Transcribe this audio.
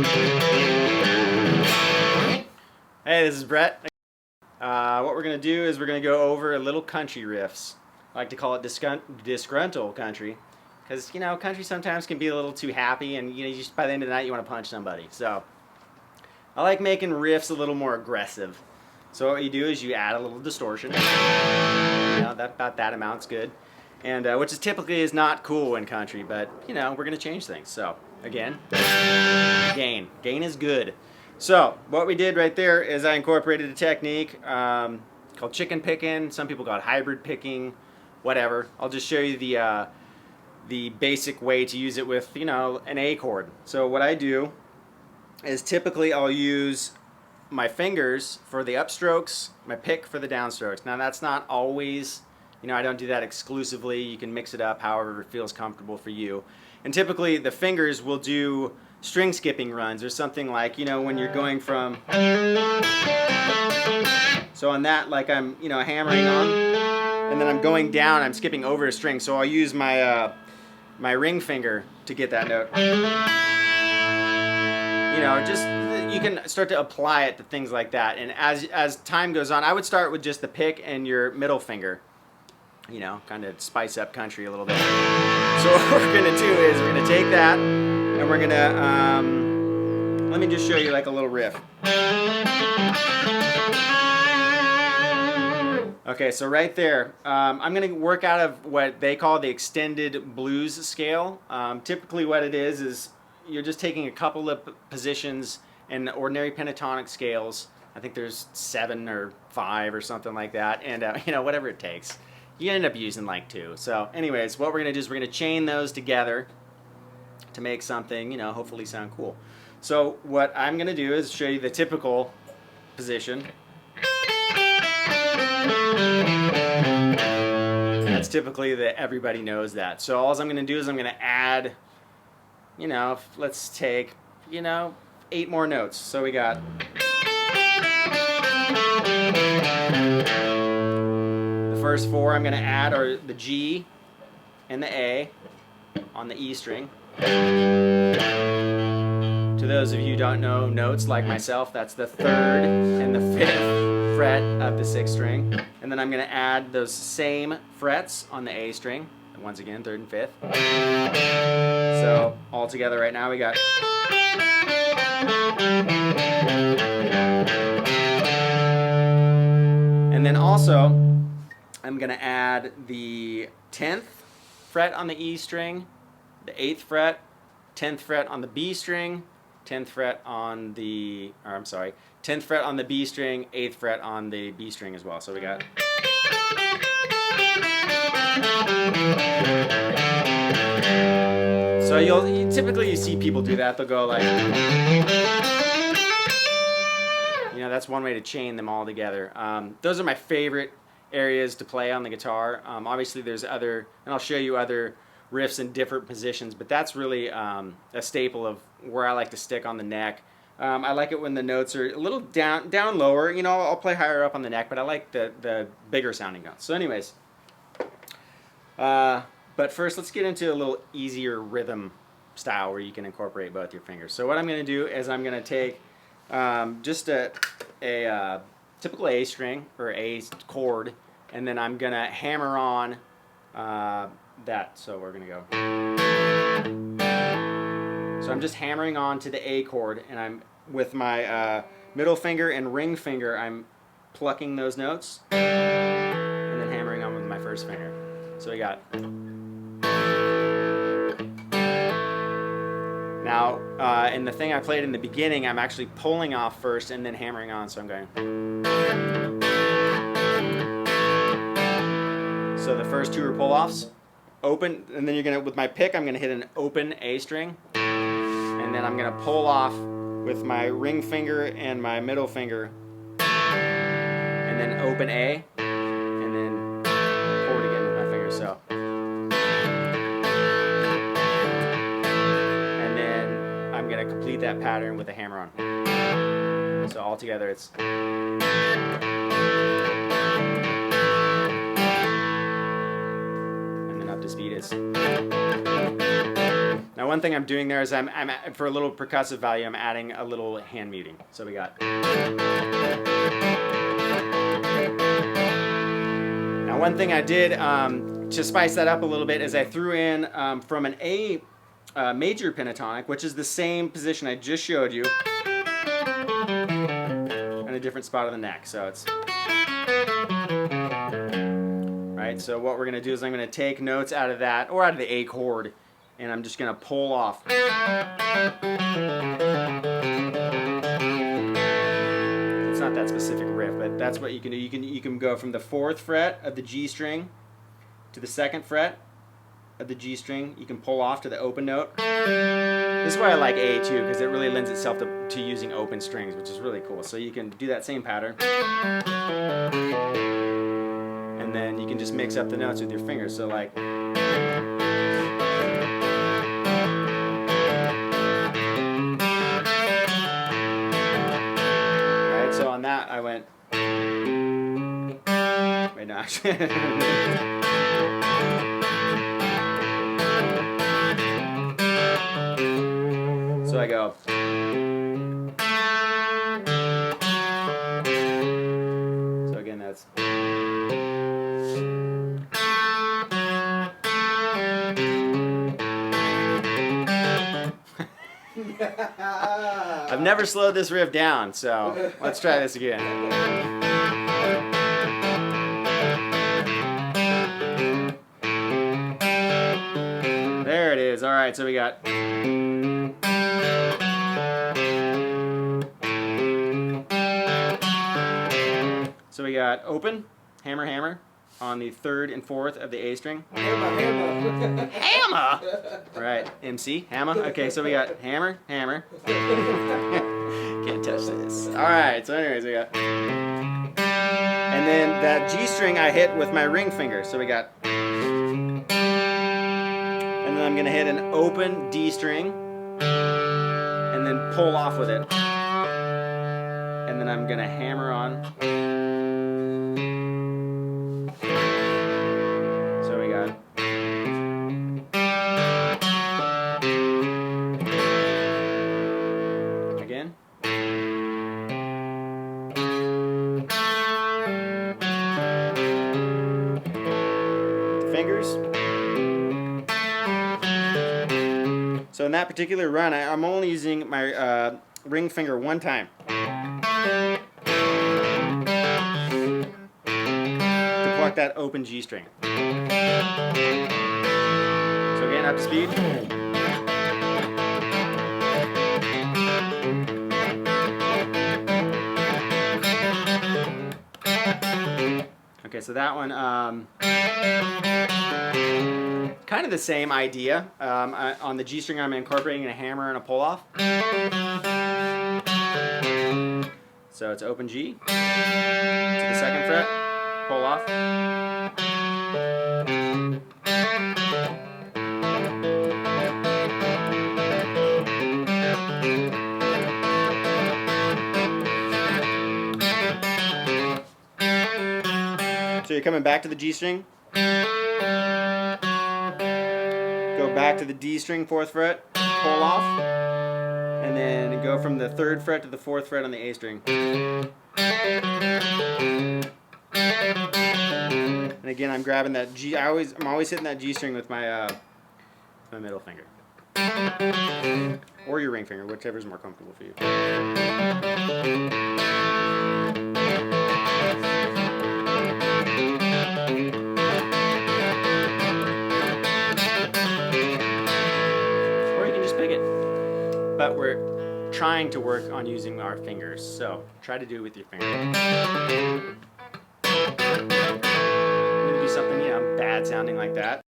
Hey, this is Brett. What we're going to do is we're going to go over little country riffs. I like to call it disgruntled country because, you know, country sometimes can be a little too happy and, you know, just by the end of the night you want to punch somebody. So I like making riffs a little more aggressive. So what you do is you add a little distortion. You know, about that amount's good. And which is typically is not cool in country, but, you know, we're going to change things. So again, gain. Gain is good. So what we did right there is I incorporated a technique called chicken picking. Some people call it hybrid picking, whatever. I'll just show you the basic way to use it with, you know, an A chord. So what I do is typically I'll use my fingers for the upstrokes, my pick for the downstrokes. Now that's not always, you know, I don't do that exclusively. You can mix it up however it feels comfortable for you. And typically the fingers will do string skipping runs or something like, you know, when you're going from, so on that, like I'm, you know, hammering on and then I'm going down, I'm skipping over a string, so I'll use my my ring finger to get that note. You know, just you can start to apply it to things like that. And as time goes on, I would start with just the pick and your middle finger, you know, kind of spice up country a little bit. So what we're gonna do is we're gonna take that and we're gonna, let me just show you like a little riff. Okay, so right there, I'm gonna work out of what they call the extended blues scale. Typically what it is you're just taking a couple of positions in ordinary pentatonic scales. I think there's 7 or 5 or something like that, and you know, whatever it takes. You end up using like 2. So anyways, what we're gonna do is we're gonna chain those together to make something, you know, hopefully sound cool. So what I'm gonna do is show you the typical position. That's typically that everybody knows that. So all I'm gonna do is I'm gonna add, you know, let's take, you know, 8 more notes. So we got the first 4 I'm gonna add are the G and the A on the E string. To those of you who don't know notes like myself, that's the 3rd and the 5th fret of the 6th string. And then I'm going to add those same frets on the A string. And once again, 3rd and 5th. So all together right now we got. And then also I'm going to add the 10th fret on the E string, the 8th fret, 10th fret on the B string, 10th fret on the, or I'm sorry, 10th fret on the B string, 8th fret on the B string as well. So we got. So typically you see people do that. They'll go like, you know, that's one way to chain them all together. Those are my favorite areas to play on the guitar. Obviously there's other, and I'll show you other riffs in different positions, but that's really a staple of where I like to stick on the neck. I like it when the notes are a little down lower. You know, I'll play higher up on the neck, but I like the bigger sounding notes. So anyways, but first let's get into a little easier rhythm style where you can incorporate both your fingers. So what I'm going to do is I'm going to take just a typical A string or A chord, and then I'm going to hammer on that. So we're going to go. So I'm just hammering on to the A chord, and I'm with my middle finger and ring finger, I'm plucking those notes and then hammering on with my first finger. So we got. Now, in the thing I played in the beginning, I'm actually pulling off first and then hammering on, so I'm going. So the first 2 are pull-offs, open, and then you're gonna, with my pick, I'm gonna hit an open A string, and then I'm gonna pull off with my ring finger and my middle finger, and then open A, and then pull it again with my finger, so. And then I'm gonna complete that pattern with a hammer on. So all together it's. Speed is. Now one thing I'm doing there is I'm for a little percussive value, I'm adding a little hand muting. So we got. Now one thing I did to spice that up a little bit is I threw in from an A major pentatonic, which is the same position I just showed you, in a different spot of the neck. So it's right. So what we're going to do is I'm going to take notes out of that, or out of the A chord, and I'm just going to pull off. It's not that specific riff, but that's what you can do. You can go from the 4th fret of the G string to the 2nd fret of the G string. You can pull off to the open note. This is why I like A too, because it really lends itself to using open strings, which is really cool. So you can do that same pattern, and then you can just mix up the notes with your fingers. So like. Right, so on that I went. Wait, no, actually. So I go. So again, that's. I've never slowed this riff down, so let's try this again. There it is. All right, so we got. So we got open, hammer, hammer on the 3rd and 4th of the A string. Hammer, hammer. Hammer! Right, MC, hammer. Okay, so we got hammer, hammer. Can't touch this. Alright, so anyways, we got. And then that G string I hit with my ring finger. So we got. And then I'm going to hit an open D string. And then pull off with it. And then I'm going to hammer on. So we got. Again. Fingers. So in that particular run, I'm only using my ring finger one time. To pluck that open G string. So again, up to speed. Okay, so that one, kind of the same idea. On the G string, I'm incorporating a hammer and a pull off. So it's open G to the 2nd fret, pull off. So you're coming back to the G string. Go back to the D string, 4th fret, pull off. And then go from the 3rd fret to the 4th fret on the A string. And again, I'm grabbing that G. I'm always hitting that G string with my middle finger, or your ring finger, whichever is more comfortable for you. Or you can just pick it. But we're trying to work on using our fingers, so try to do it with your finger. I'm gonna do something, bad sounding like that.